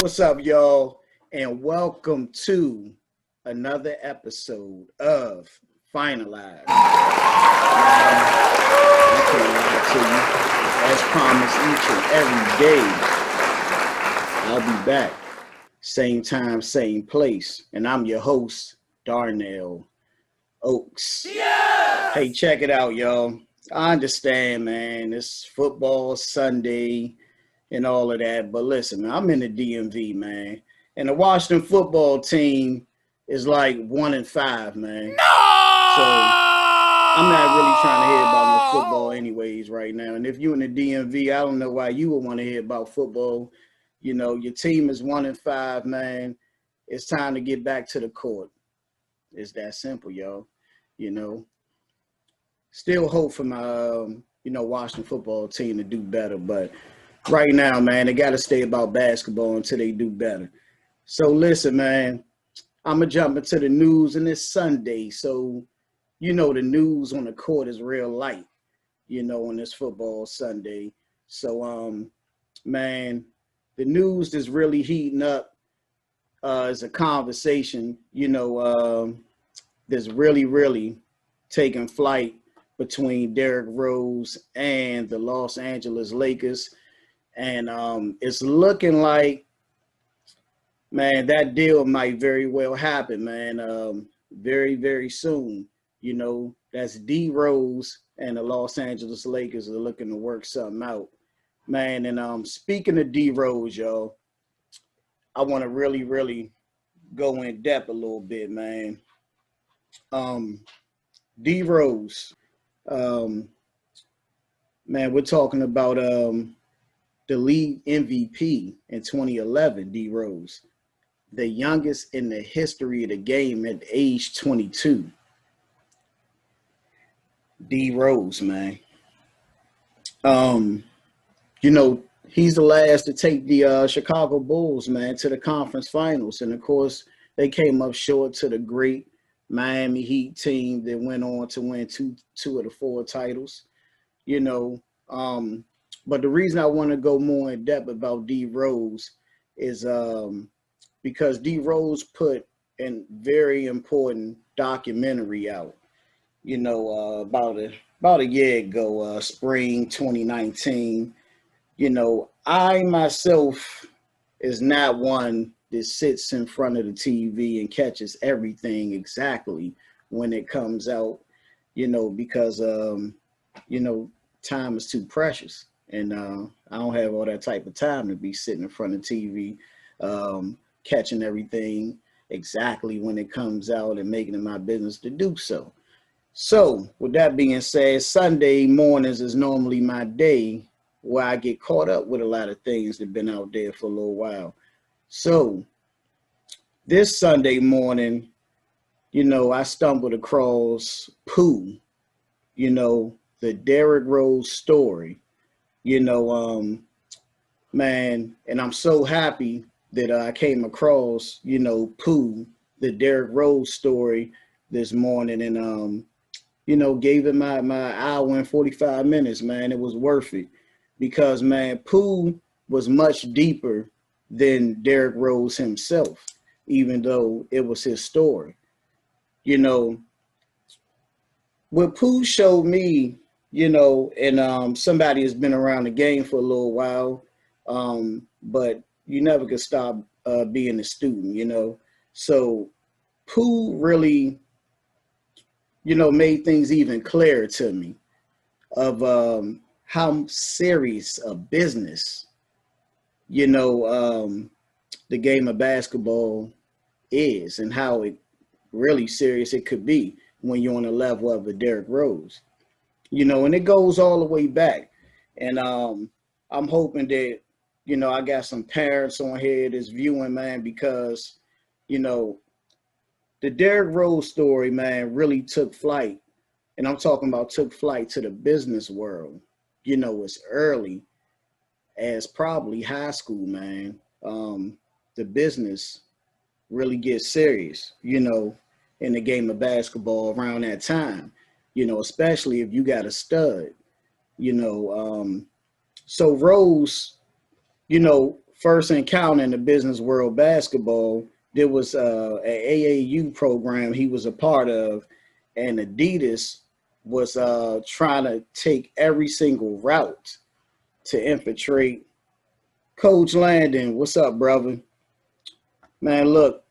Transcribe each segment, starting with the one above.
What's up, y'all? And welcome to another episode of FINALIZE. I can't lie to you. As promised, each and every day, I'll be back. Same time, same place. And I'm your host, Darnell Oaks. Yeah! Hey, check it out, y'all. I understand, man. It's football Sunday and all of that. But listen, man, I'm in the DMV, man. And the Washington football team is like 1-5, man. No! So I'm not really trying to hear about no football anyways right now. And if you're in the DMV, I don't know why you would want to hear about football. You know, your team is 1-5, man. It's time to get back to the court. It's that simple, y'all. You know, still hope for my, Washington football team to do better. But right now, man, they got to stay about basketball until they do better. So listen, man, I'm going to jump into the news, and it's Sunday. So, the news on the court is real light, on this football Sunday. So, man, the news is really heating up as a conversation, that's really taking flight between Derrick Rose and the Los Angeles Lakers. And it's looking like, man, that deal might very well happen, man, very, very soon. That's D Rose and the Los Angeles Lakers are looking to work something out, man. And speaking of D Rose, y'all, I want to really go in depth a little bit, man. D Rose, man, we're talking about the league MVP in 2011, D Rose, the youngest in the history of the game at age 22. D Rose, man. He's the last to take the Chicago Bulls, man, to the conference finals. And of course, they came up short to the great Miami Heat team that went on to win two of the four titles, But the reason I want to go more in depth about D Rose is because D Rose put a very important documentary out, about a year ago, spring 2019. I myself is not one that sits in front of the TV and catches everything exactly when it comes out, because time is too precious. And I don't have all that type of time to be sitting in front of TV, catching everything exactly when it comes out and making it my business to do so. So with that being said, Sunday mornings is normally my day where I get caught up with a lot of things that have been out there for a little while. So this Sunday morning, I stumbled across Pooh, the Derrick Rose story. Man, and I'm so happy that I came across, Pooh, the Derrick Rose story this morning, and gave it my hour and 45 minutes, man. It was worth it because, man, Pooh was much deeper than Derrick Rose himself, even though it was his story. What Pooh showed me, and somebody has been around the game for a little while, but you never could stop being a student, So Pooh really, made things even clearer to me of how serious a business, the game of basketball is and how it really serious it could be when you're on the level of a Derrick Rose. And it goes all the way back. And I'm hoping that, I got some parents on here that's viewing, man, because, the Derrick Rose story, man, really took flight. And I'm talking about took flight to the business world, as early as probably high school, man. The business really gets serious, in the game of basketball around that time, especially if you got a stud, So Rose, first encounter in the business world basketball, there was an AAU program he was a part of, and Adidas was trying to take every single route to infiltrate. Coach Landon, what's up, brother? Man, look,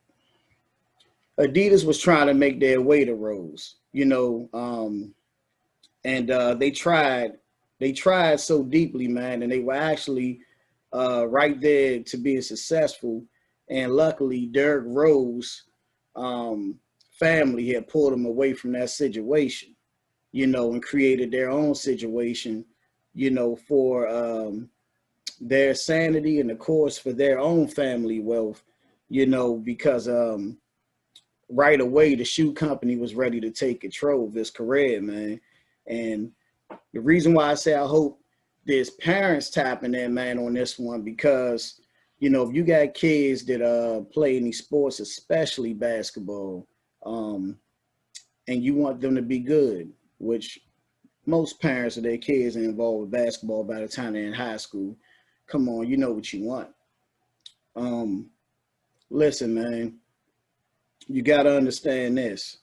Adidas was trying to make their way to Rose, and they tried so deeply, man, and they were actually right there to being successful. And luckily, Derrick Rose family had pulled them away from that situation, and created their own situation, for their sanity and, of course, for their own family wealth, because right away the shoe company was ready to take control of his career, man. And the reason why I say I hope there's parents tapping in, man, on this one, because, if you got kids that play any sports, especially basketball, and you want them to be good, which most parents of their kids are involved with basketball by the time they're in high school. Come on, you know what you want. Listen, man, you got to understand this.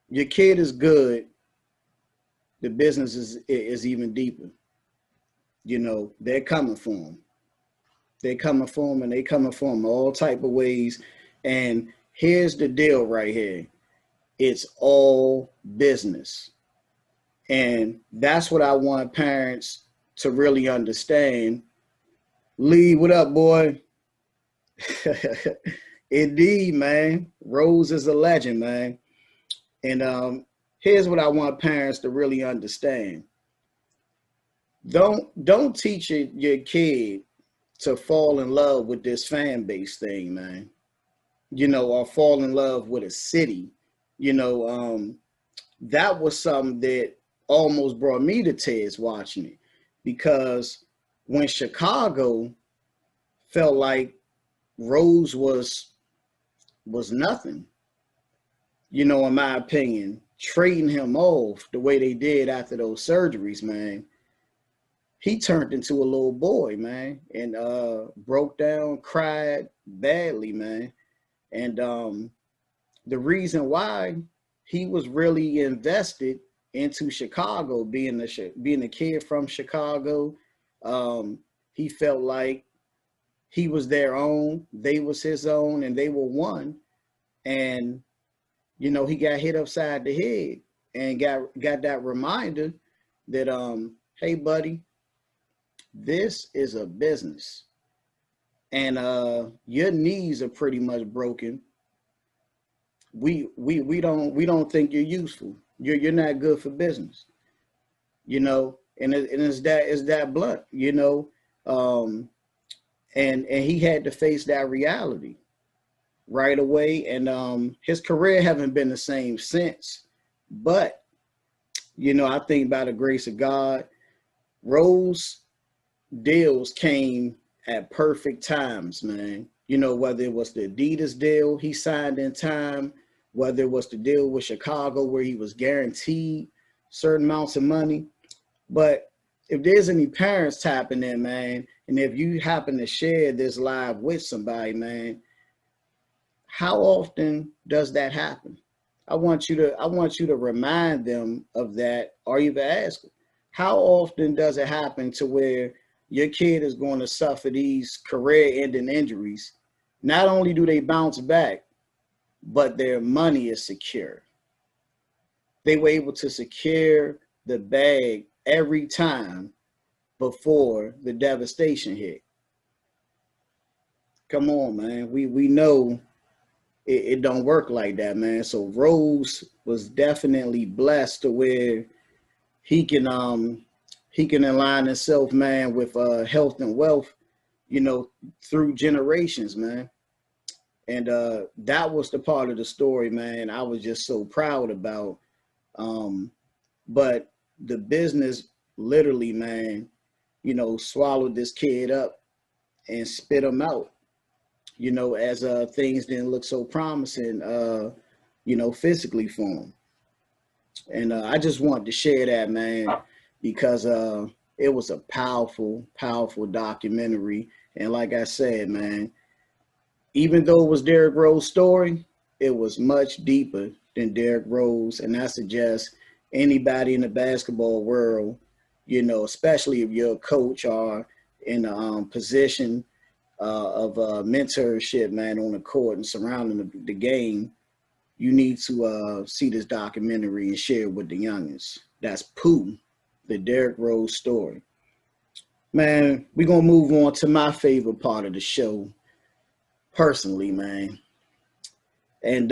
Your kid is good. The business is even deeper. They're coming for them. They're coming for them, and they coming for them all type of ways. And here's the deal right here. It's all business. And that's what I want parents to really understand. Lee, what up, boy? Indeed, man. Rose is a legend, man. And here's what I want parents to really understand. Don't teach your kid to fall in love with this fan base thing, man. Or fall in love with a city. That was something that almost brought me to tears watching it, because when Chicago felt like Rose was nothing, in my opinion, trading him off the way they did after those surgeries, man, he turned into a little boy, man, and broke down, cried badly, man. And the reason why he was really invested into Chicago, being a kid from Chicago, he felt like he was their own, they was his own, and they were one. And he got hit upside the head and got that reminder that hey, buddy, this is a business, and your knees are pretty much broken. We don't think you're useful. You're not good for business, and it's that blunt, and he had to face that reality right away. And his career haven't been the same since. But I think by the grace of God, Rose deals came at perfect times, man. Whether it was the Adidas deal he signed in time, whether it was the deal with Chicago where he was guaranteed certain amounts of money. But if there's any parents tapping in, man, and if you happen to share this live with somebody, man, how often does that happen? I want you to remind them of that, or even ask them, how often does it happen to where your kid is going to suffer these career-ending injuries? Not only do they bounce back, but their money is secure. They were able to secure the bag every time before the devastation hit. Come on, man. We know it don't work like that, man. So Rose was definitely blessed to where he can align himself, man, with health and wealth, through generations, man. And that was the part of the story, man, I was just so proud about. But the business literally, man, swallowed this kid up and spit him out, as things didn't look so promising, physically for him. And I just wanted to share that, man, because it was a powerful, powerful documentary. And like I said, man, even though it was Derrick Rose's story, it was much deeper than Derrick Rose. And I suggest anybody in the basketball world, especially if you're a coach or in a position of mentorship, man, on the court and surrounding the game, you need to see this documentary and share it with the youngins. That's Pooh, the Derrick Rose story. Man, we're going to move on to my favorite part of the show, personally, man. And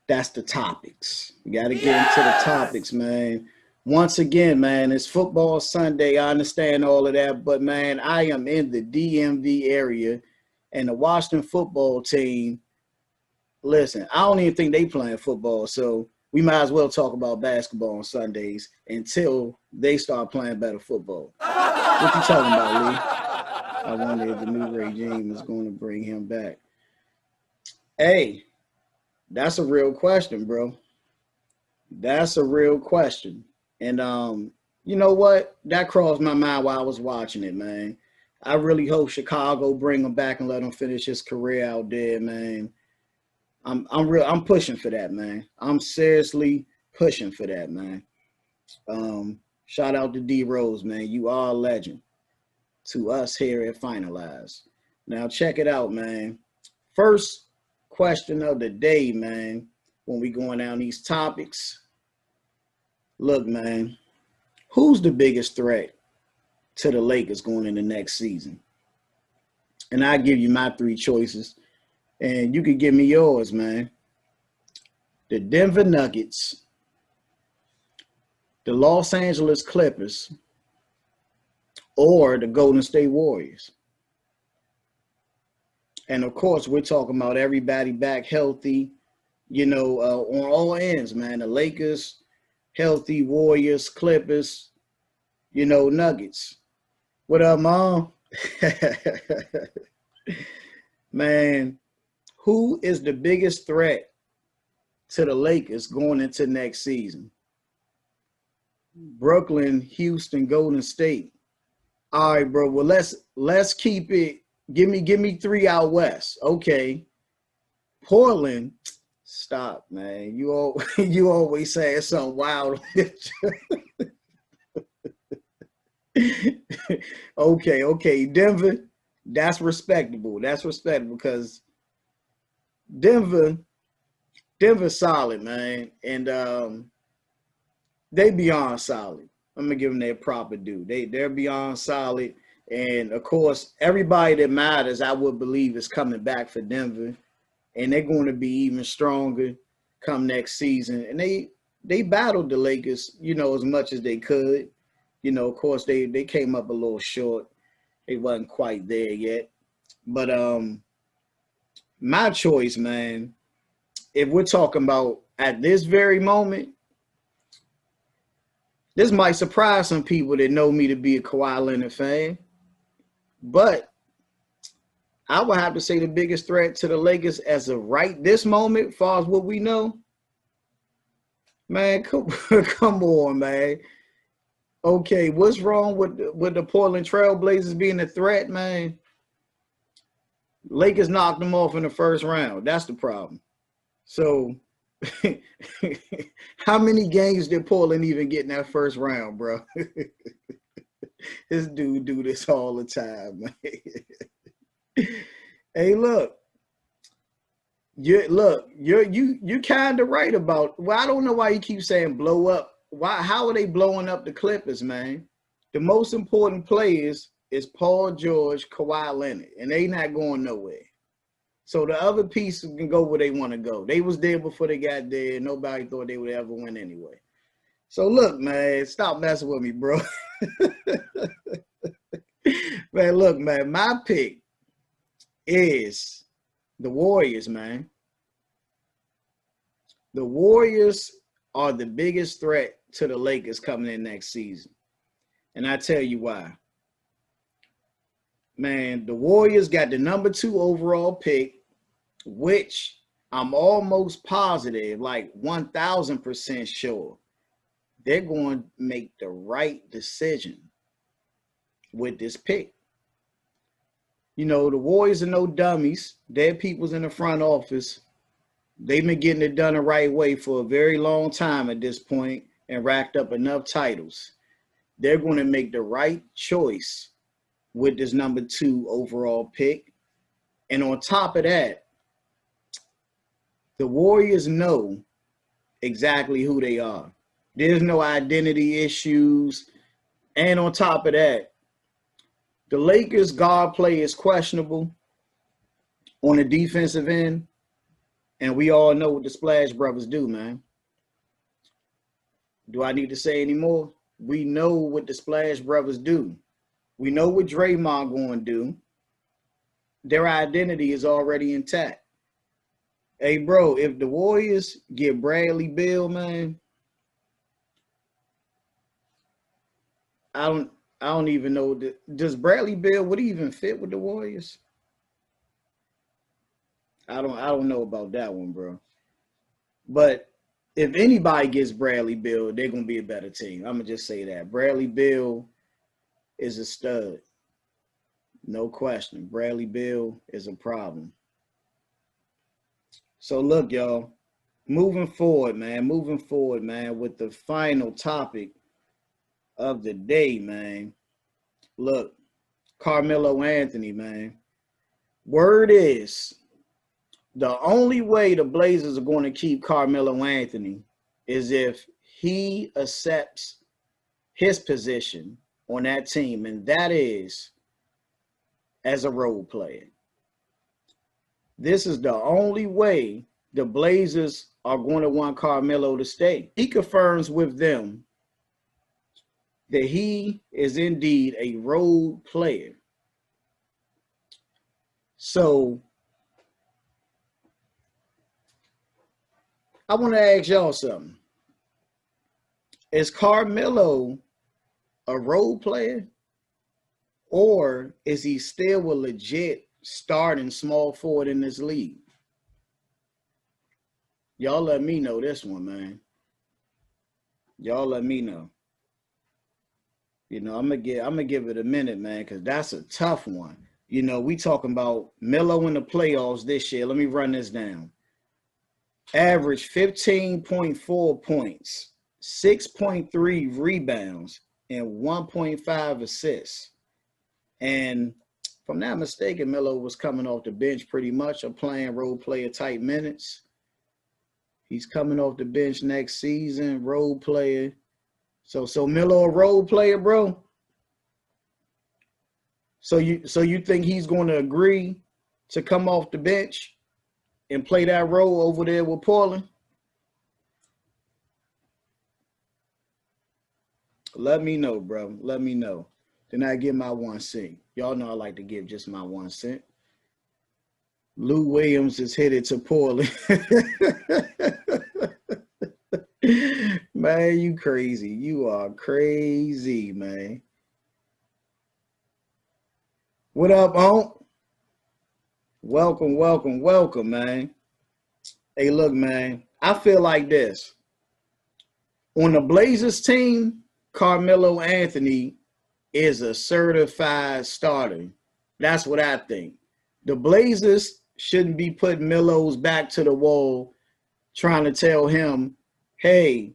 that's the topics. We got to get into the topics, man. Once again, man, it's football Sunday. I understand all of that. But, man, I am in the DMV area, and the Washington football team, listen, I don't even think they playing football. So we might as well talk about basketball on Sundays until they start playing better football. What you talking about, Lee? I wonder if the new regime is going to bring him back. Hey, that's a real question, bro. That's a real question. And you know what? That crossed my mind while I was watching it, man. I really hope Chicago bring him back and let him finish his career out there, man. I'm pushing for that, man. I'm seriously pushing for that, man. Shout out to D Rose, man. You are a legend to us here at Finalize. Now check it out, man. First question of the day, man, when we going down these topics. Look, man, who's the biggest threat to the Lakers going into next season? And I give you my three choices, and you can give me yours, man. The Denver Nuggets, the Los Angeles Clippers, or the Golden State Warriors. And of course, we're talking about everybody back healthy, on all ends, man. The Lakers, healthy, Warriors, Clippers, Nuggets. What up, Mom? Man, who is the biggest threat to the Lakers going into next season? Brooklyn, Houston, Golden State. All right, bro. Well, let's keep it. Give me three out west. Okay. Portland. Stop, man. You always saying something wild. Okay. Denver, that's respectable. That's respectable because Denver's solid, man. And they beyond solid. I'm gonna give them their proper due. They're beyond solid. And of course, everybody that matters, I would believe, is coming back for Denver. And they're going to be even stronger come next season. And they battled the Lakers, as much as they could. Of course, they came up a little short. They wasn't quite there yet. But my choice, man, if we're talking about at this very moment, this might surprise some people that know me to be a Kawhi Leonard fan. But I would have to say the biggest threat to the Lakers as of right this moment, as far as what we know, man, come on, man. Okay, what's wrong with the Portland Trailblazers being a threat, man? Lakers knocked them off in the first round. That's the problem. So, how many games did Portland even get in that first round, bro? This dude do this all the time, man. Hey, look. You kind of right about. Well, I don't know why you keep saying blow up. How are they blowing up the Clippers, man? The most important players is Paul George, Kawhi Leonard, and they not going nowhere. So the other pieces can go where they want to go. They was there before they got there. Nobody thought they would ever win anyway. So look, man, stop messing with me, bro. Man, look, man, my pick is the Warriors, man. The Warriors are the biggest threat to the Lakers coming in next season. And I tell you why. Man, the Warriors got the number 2 overall pick, which I'm almost positive, like 1,000% sure, they're going to make the right decision with this pick. You know, the Warriors are no dummies. Their people's in the front office. They've been getting it done the right way for a very long time at this point and racked up enough titles. They're going to make the right choice with this number 2 overall pick. And on top of that, the Warriors know exactly who they are. There's no identity issues. And on top of that, the Lakers guard play is questionable on the defensive end. And we all know what the Splash Brothers do, man. Do I need to say any more? We know what the Splash Brothers do. We know what Draymond going to do. Their identity is already intact. Hey, bro, if the Warriors get Bradley Beal, man, I don't even know. Does Bradley Beal, would he even fit with the Warriors? I don't know about that one, bro. But if anybody gets Bradley Beal, they're gonna be a better team. I'm gonna just say that. Bradley Beal is a stud. No question. Bradley Beal is a problem. So look, y'all, moving forward, man, with the final topic of the day, man. Look, Carmelo Anthony, man. Word is the only way the Blazers are going to keep Carmelo Anthony is if he accepts his position on that team, and that is as a role player. This is the only way the Blazers are going to want Carmelo to stay. He confirms with them that he is indeed a role player. So I want to ask y'all something. Is Carmelo a role player, or is he still a legit starting small forward in this league? Y'all let me know this one, man. Y'all let me know. You know, I'm gonna give it a minute, man, because that's a tough one. You know, we talking about Melo in the playoffs this year. Let me run this down. Average 15.4 points, 6.3 rebounds, and 1.5 assists. And if I'm not mistaken, Melo was coming off the bench pretty much, or playing role player type minutes. He's coming off the bench next season, role player. So Melo a role player, bro? So you think he's going to agree to come off the bench and play that role over there with Portland? Let me know, bro. Let me know. Then I give my 1 cent. Y'all know I like to give just my 1 cent. Lou Williams is headed to Portland. Man, you crazy. You are crazy, man. What up, Unc? Welcome, welcome, welcome, man. Hey, look, man. I feel like this. On the Blazers team, Carmelo Anthony is a certified starter. That's what I think. The Blazers shouldn't be putting Melo's back to the wall trying to tell him, hey,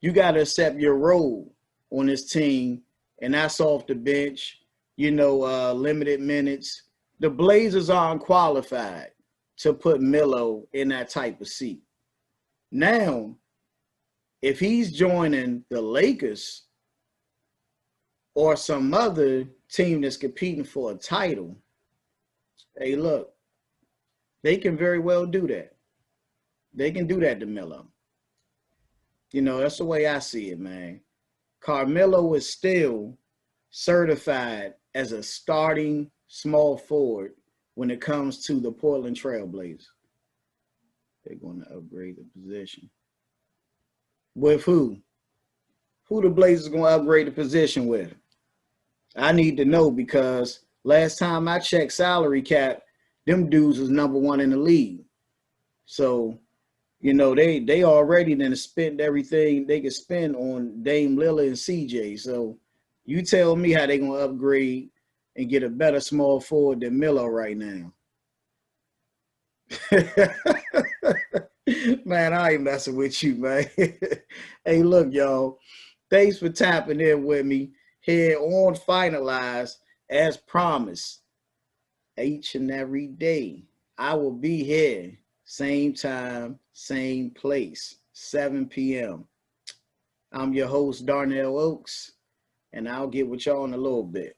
you got to accept your role on this team, and that's off the bench, you know, limited minutes. The Blazers aren't qualified to put Melo in that type of seat. Now, if he's joining the Lakers or some other team that's competing for a title, hey, look, they can very well do that. They can do that to Melo. You know, that's the way I see it, man. Carmelo is still certified as a starting small forward when it comes to the Portland Trail Blazers. They're going to upgrade the position. With who? Who the Blazers going to upgrade the position with? I need to know, because last time I checked salary cap, them dudes was #1 in the league. So, you know, they already then spent everything they could spend on Dame Lillard and CJ. So you tell me how they going to upgrade and get a better small forward than Melo right now. Man, I ain't messing with you, man. Hey, look, y'all. Thanks for tapping in with me here on Finalize. As promised, each and every day, I will be here, same time, same place, 7 p.m. I'm your host, Darnell Oaks, and I'll get with y'all in a little bit.